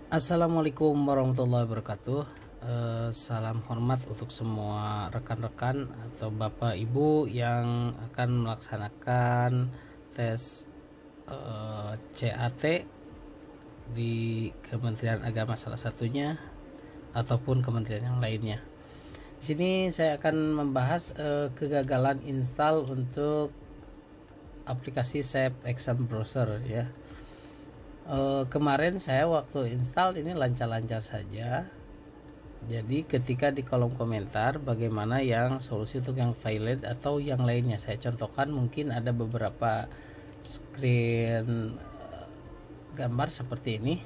Assalamualaikum warahmatullahi wabarakatuh. Salam hormat untuk semua rekan-rekan atau bapak ibu yang akan melaksanakan tes CAT di Kementerian Agama salah satunya ataupun kementerian yang lainnya. Di sini saya akan membahas kegagalan install untuk aplikasi Safe Exam Browser ya. Kemarin saya waktu install ini lancar-lancar saja. Jadi ketika di kolom komentar bagaimana yang solusi untuk yang violate atau yang lainnya, saya contohkan mungkin ada beberapa screen gambar seperti ini.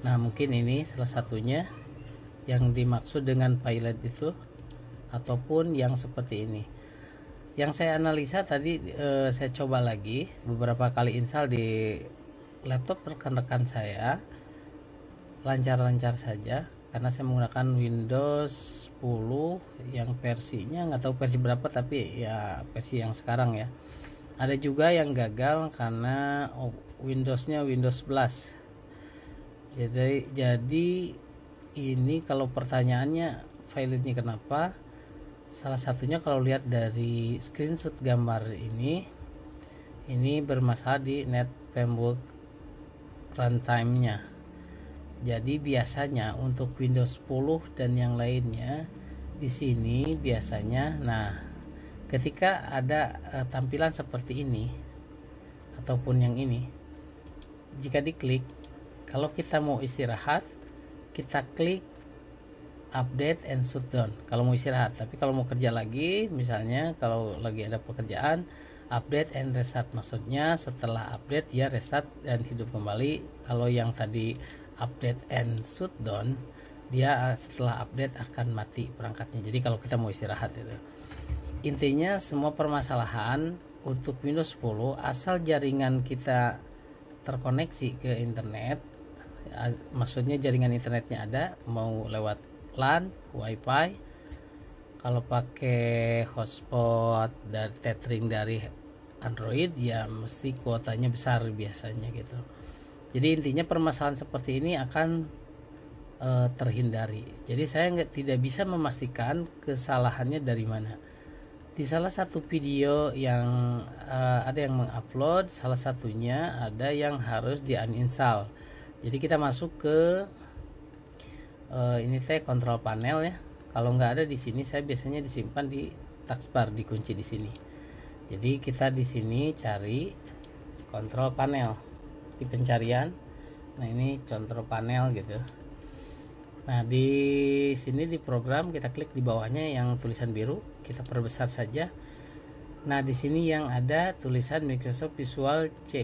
Nah mungkin ini salah satunya yang dimaksud dengan violate itu, ataupun yang seperti ini. Yang saya analisa tadi, saya coba lagi beberapa kali install di laptop rekan-rekan saya, lancar-lancar saja karena saya menggunakan Windows 10 yang versinya nggak tahu versi berapa, tapi ya versi yang sekarang ya. Ada juga yang gagal karena Windowsnya Windows 11. Jadi ini kalau pertanyaannya violate-nya kenapa, salah satunya kalau lihat dari screenshot gambar ini bermasalah di net framework runtime-nya. Jadi biasanya untuk Windows 10 dan yang lainnya di sini biasanya, nah ketika ada tampilan seperti ini ataupun yang ini, jika diklik, kalau kita mau istirahat kita klik update and shutdown kalau mau istirahat. Tapi kalau mau kerja lagi, misalnya kalau lagi ada pekerjaan, update and restart, maksudnya setelah update ya restart dan hidup kembali. Kalau yang tadi update and shutdown, dia setelah update akan mati perangkatnya. Jadi kalau kita mau istirahat itu, intinya semua permasalahan untuk Windows 10 asal jaringan kita terkoneksi ke internet, maksudnya jaringan internetnya ada, mau lewat LAN, WiFi. Kalau pakai hotspot dan tethering dari Android ya mesti kuotanya besar biasanya gitu. Jadi intinya permasalahan seperti ini akan terhindari. Jadi saya tidak bisa memastikan kesalahannya dari mana. Di salah satu video yang ada yang mengupload, salah satunya ada yang harus di uninstall. Jadi kita masuk ke ini saya kontrol panel ya. Kalau nggak ada di sini, saya biasanya disimpan di taskbar, dikunci di sini. Jadi kita di sini cari kontrol panel di pencarian. Nah ini kontrol panel gitu. Nah di sini di program kita klik di bawahnya yang tulisan biru, kita perbesar saja. Nah di sini yang ada tulisan Microsoft Visual C+.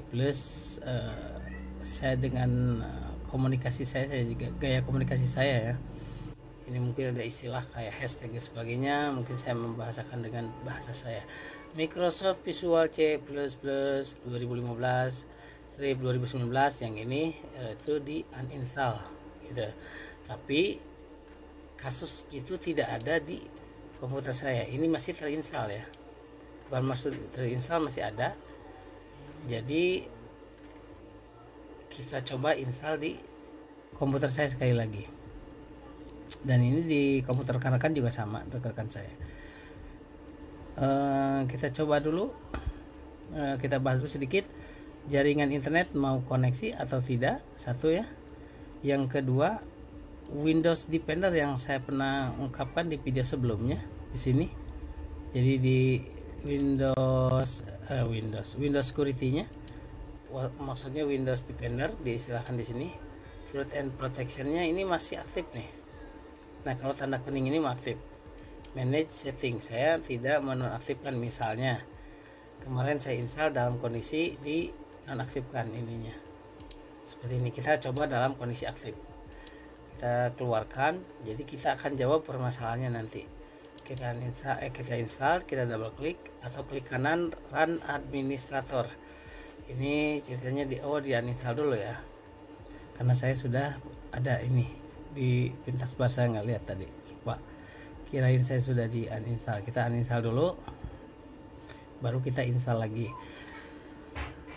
Saya dengan komunikasi saya juga gaya komunikasi saya ya. Ini mungkin ada istilah kayak hashtag dan sebagainya, mungkin saya membahasakan dengan bahasa saya. Microsoft Visual C++ 2015/2019 yang ini itu di uninstall gitu. Tapi kasus itu tidak ada di komputer saya. Ini masih terinstall ya. Bukan maksud terinstall, masih ada. Jadi kita coba install di komputer saya sekali lagi. Dan ini di komputer rekan-rekan juga sama, rekan-rekan saya. Kita coba dulu, kita bahas dulu sedikit jaringan internet mau koneksi atau tidak, satu ya. Yang kedua, Windows Defender yang saya pernah ungkapkan di video sebelumnya di sini. Jadi di Windows Security-nya, maksudnya Windows Defender diistilahkan di sini, Flood and Protection-nya ini masih aktif nih. Nah kalau tanda kuning ini aktif. Manage setting saya tidak menonaktifkan, misalnya kemarin saya install dalam kondisi di nonaktifkan ininya seperti ini. Kita coba dalam kondisi aktif, kita keluarkan. Jadi kita akan jawab permasalahannya nanti. Kita install, kita double klik atau klik kanan run administrator. Ini ceritanya di uninstall dulu ya, karena saya sudah ada ini di pintas bar, saya nggak lihat tadi, lupa, kirain saya sudah di uninstall. Kita uninstall dulu baru kita install lagi.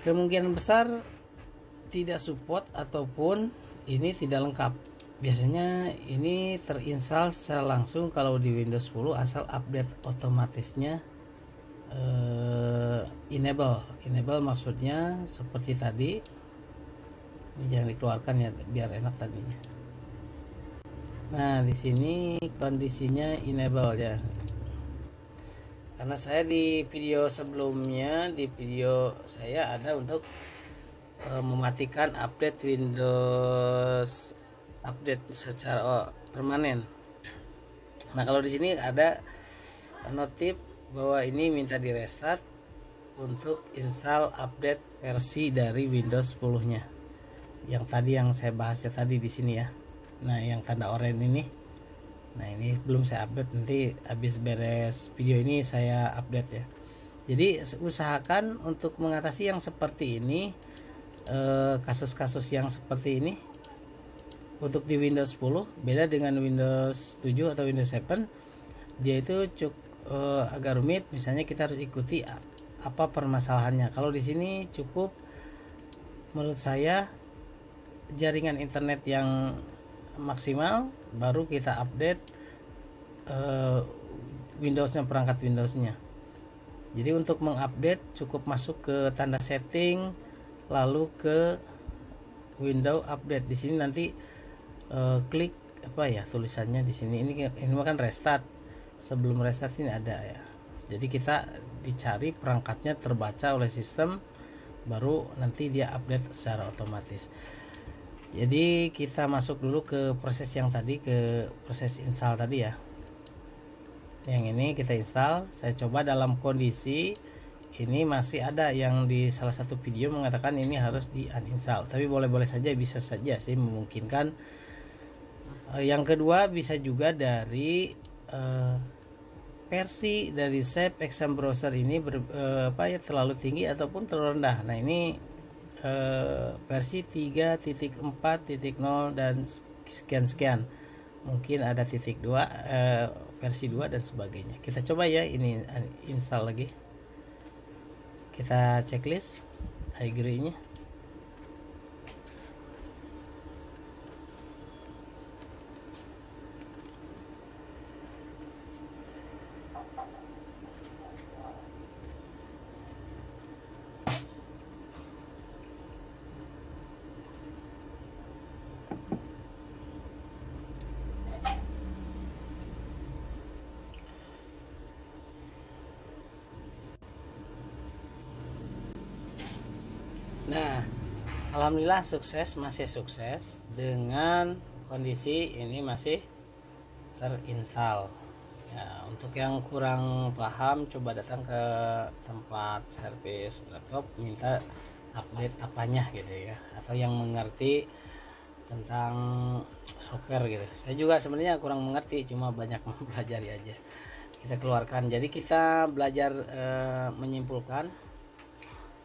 Kemungkinan besar tidak support ataupun ini tidak lengkap. Biasanya ini terinstall secara langsung kalau di Windows 10 asal update otomatisnya enable maksudnya seperti tadi. Ini jangan dikeluarkan ya biar enak tadinya. Nah, di sini kondisinya enable ya. Karena saya di video sebelumnya, di video saya ada untuk mematikan update Windows update secara permanen. Nah, kalau di sini ada notif bahwa ini minta di restart untuk install update versi dari Windows 10-nya. Yang tadi yang saya bahasnya tadi di sini ya. Nah, yang tanda oranye ini. Nah, ini belum saya update, nanti habis beres video ini saya update ya. Jadi usahakan untuk mengatasi yang seperti ini, kasus-kasus yang seperti ini untuk di Windows 10 beda dengan Windows 7 atau Windows 7. Dia itu cukup agak rumit, misalnya kita harus ikuti apa permasalahannya. Kalau di sini cukup menurut saya jaringan internet yang maksimal, baru kita update Windowsnya, perangkat Windowsnya. Jadi untuk mengupdate cukup masuk ke tanda setting, lalu ke Windows update. Di sini nanti klik apa ya tulisannya di sini. Ini kan restart. Sebelum restart ini ada ya. Jadi kita dicari perangkatnya terbaca oleh sistem, baru nanti dia update secara otomatis. Jadi kita masuk dulu ke proses yang tadi, ke proses install tadi ya. Yang ini kita install. Saya coba dalam kondisi ini masih ada yang di salah satu video mengatakan ini harus di uninstall. Tapi boleh-boleh saja, bisa saja sih memungkinkan. Yang kedua bisa juga dari versi dari Save Exam Browser ini terlalu tinggi ataupun terlalu rendah. Nah, ini versi 3.4.0 dan sekian mungkin ada titik 2 versi 2 dan sebagainya. Kita coba ya, ini install lagi, kita checklist I agree nya. Nah, alhamdulillah masih sukses dengan kondisi ini masih terinstall. Ya, untuk yang kurang paham coba datang ke tempat servis laptop, minta update apanya gitu ya, atau yang mengerti tentang software gitu. Saya juga sebenarnya kurang mengerti, cuma banyak mempelajari aja. Kita keluarkan. Jadi kita belajar menyimpulkan,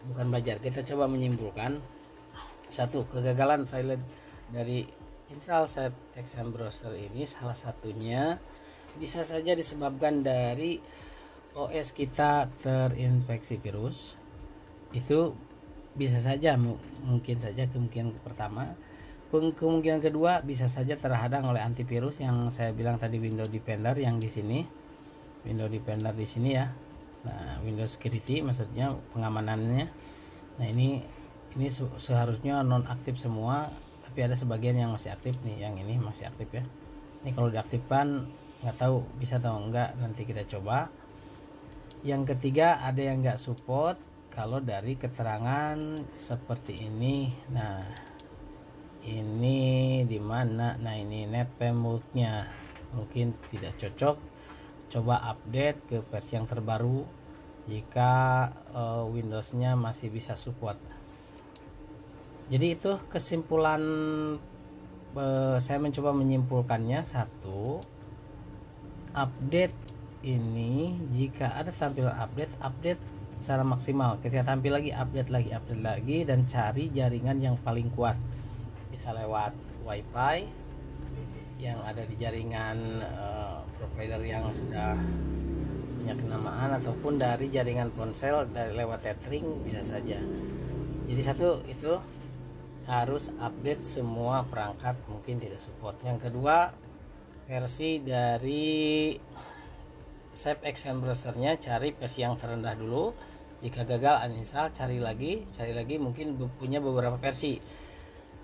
bukan belajar, kita coba menyimpulkan. Satu, kegagalan file dari install Save Exam Browser ini salah satunya bisa saja disebabkan dari OS kita terinfeksi virus. Itu bisa saja, mungkin saja kemungkinan pertama. Kemungkinan kedua bisa saja terhadang oleh antivirus yang saya bilang tadi, Windows Defender yang di sini, Windows Defender di sini ya. Nah, Windows Security maksudnya pengamanannya. Nah, ini seharusnya non aktif semua, tapi ada sebagian yang masih aktif nih. Yang ini masih aktif ya. Ini kalau diaktifkan nggak tahu bisa atau enggak, nanti kita coba. Yang ketiga, ada yang nggak support kalau dari keterangan seperti ini. Nah, ini di mana? Nah, ini netpmute-nya mungkin tidak cocok. Coba update ke versi yang terbaru jika Windows-nya masih bisa support. Jadi itu kesimpulan, saya mencoba menyimpulkannya. Satu, update ini jika ada tampilan update secara maksimal. Ketika tampil lagi update lagi dan cari jaringan yang paling kuat. Bisa lewat WiFi yang ada di jaringan provider yang sudah punya kenamaan, ataupun dari jaringan ponsel dari lewat tethering bisa saja. Jadi satu itu harus update semua perangkat, mungkin tidak support. Yang kedua, versi dari Save XM browsernya, cari versi yang terendah dulu. Jika gagal uninstall, cari lagi, mungkin punya beberapa versi.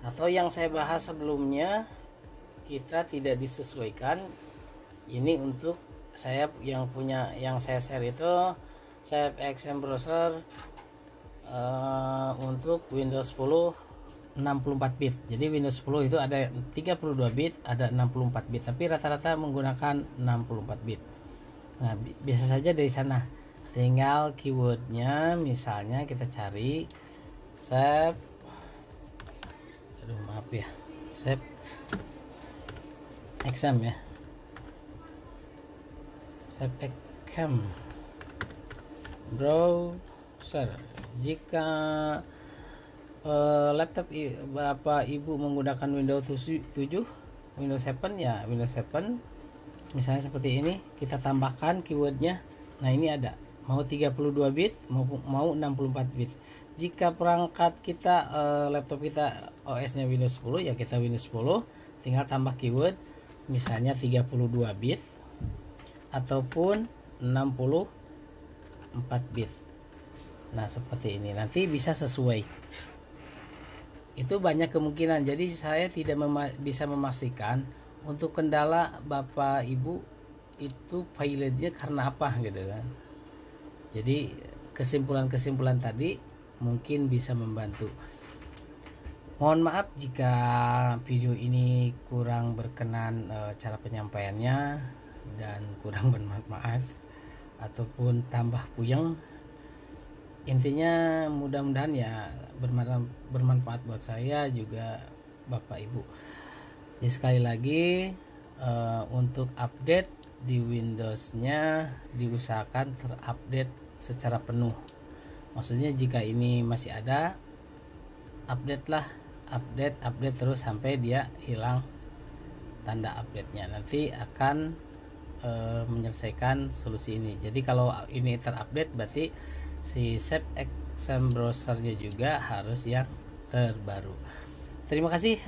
Atau yang saya bahas sebelumnya, kita tidak disesuaikan. Ini untuk saya yang punya, yang saya share itu Save XM browser untuk Windows 10 64 bit. Jadi Windows 10 itu ada 32 bit, ada 64 bit, tapi rata-rata menggunakan 64 bit. Nah, bisa saja dari sana. Tinggal keywordnya, misalnya kita cari Save, maaf ya, Save XM ya, Save XM browser. Jika laptop Bapak Ibu menggunakan Windows 7, Windows 7 ya, Windows 7 misalnya seperti ini, kita tambahkan keywordnya. Nah, ini ada mau 32 bit mau 64 bit. Jika perangkat kita laptop kita OS-nya Windows 10 ya, kita Windows 10 tinggal tambah keyword misalnya 32 bit ataupun 64 bit. Nah, seperti ini nanti bisa sesuai. Itu banyak kemungkinan, jadi saya tidak bisa memastikan untuk kendala Bapak Ibu itu failernya karena apa gitu kan. Jadi kesimpulan-kesimpulan tadi mungkin bisa membantu. Mohon maaf jika video ini kurang berkenan cara penyampaiannya dan kurang bermanfaat ataupun tambah puyeng. Intinya mudah-mudahan ya bermanfaat buat saya juga Bapak Ibu. Jadi sekali lagi untuk update di Windows-nya diusahakan terupdate secara penuh. Maksudnya jika ini masih ada, update terus sampai dia hilang tanda update-nya. Nanti akan menyelesaikan solusi ini. Jadi kalau ini terupdate berarti si Save XM browsernya juga harus yang terbaru. Terima kasih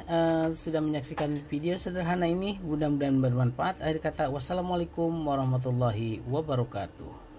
sudah menyaksikan video sederhana ini, mudah-mudahan bermanfaat. Akhir kata, wassalamualaikum warahmatullahi wabarakatuh.